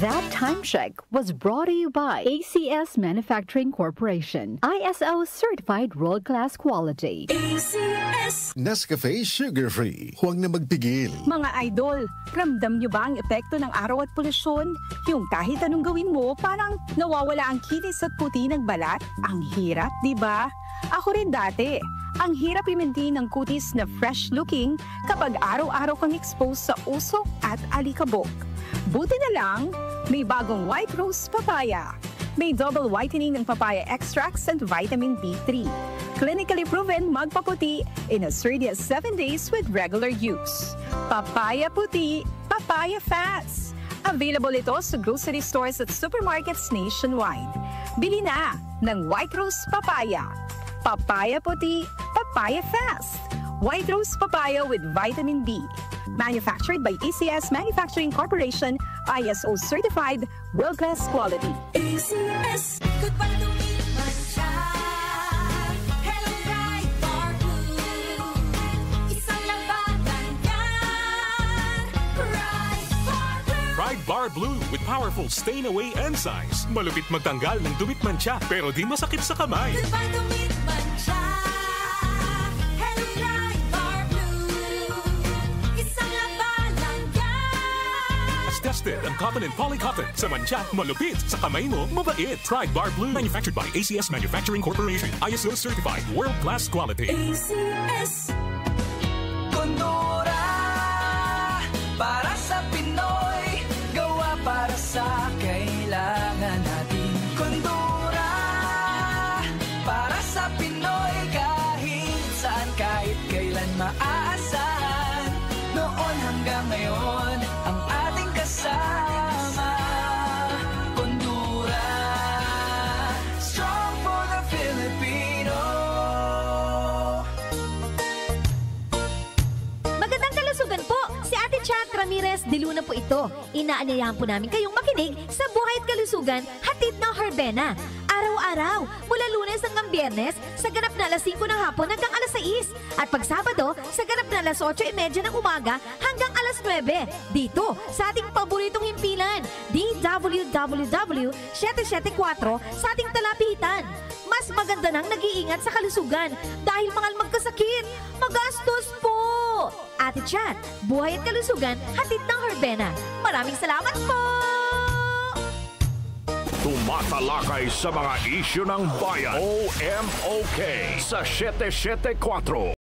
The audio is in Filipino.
That time check was brought to you by ACS Manufacturing Corporation. ISO certified world-class quality. ACS Nescafe Sugar Free. Huwag na magpigil. Mga idol, ramdam nyo ba ang epekto ng araw at polusyon? Yung kahit anong gawin mo, parang nawawala ang kinis at puti ng balat? Ang hirap, di ba? Ako rin dati. Ang hirap i-maintain ng kutis na fresh-looking kapag araw-araw kang exposed sa usok at alikabok. Buti na lang, may bagong White Rose Papaya. May double whitening ng papaya extracts and vitamin B3. Clinically proven magpaputi in as early as 7 days with regular use. Papaya puti, papaya fast. Available ito sa grocery stores at supermarkets nationwide. Bili na ng White Rose Papaya. Papaya puti, papaya fast. White Rose Papaya with vitamin B. Manufactured by ACS Manufacturing Corporation, ISO certified, world-class quality. ACS Goodbye to me, Mancha. Hello, Bright Bar Blue. Isang labanan yan. Bright Bar Blue. Bright Bar Blue with powerful stain-away enzymes. Malupit magtanggal ng dumit mancha pero di masakit sa kamay. Goodbye to me, Mancha. Hello, Bright Bar Blue. Isang labanan yan. As tested ang cotton and polycotton. Sa mancha, malupit. Sa kamay mo, mabait. Bright Bar Blue. Manufactured by ACS Manufacturing Corporation. ISO certified. World-class quality. ACS Kondura para sa Pinoy, gawa para sa kailangan natin. Kondura para sa Pinoy, kahit saan, kahit kailan maaasahan. Noon hanggang ngayon, ang ating kasama. Kondura, strong for the Filipino. Magandang kalusugan po! Si Ate Chat Ramirez de Luna po ito. Inaanyayahan po namin kayong makinig sa Buhay at Kalusugan, hatid ng Herbena. Araw-araw, mula Lunes hanggang Biyernes, sa ganap na alas 5 ng hapon hanggang alas 6. At pag Sabado, sa ganap na alas 8:30 ng umaga hanggang alas 9. Dito, sa ating paboritong himpilan, DWWW 774 sa ating talapitan. Mas maganda nang nag-iingat sa kalusugan dahil mangal magkasakit, magastos po! Ate Chat, Buhay at Kalusugan, hatid ng Herbena. Maraming salamat po! Tumatalakay sa mga isyu ng bayan. OMOK sa 774.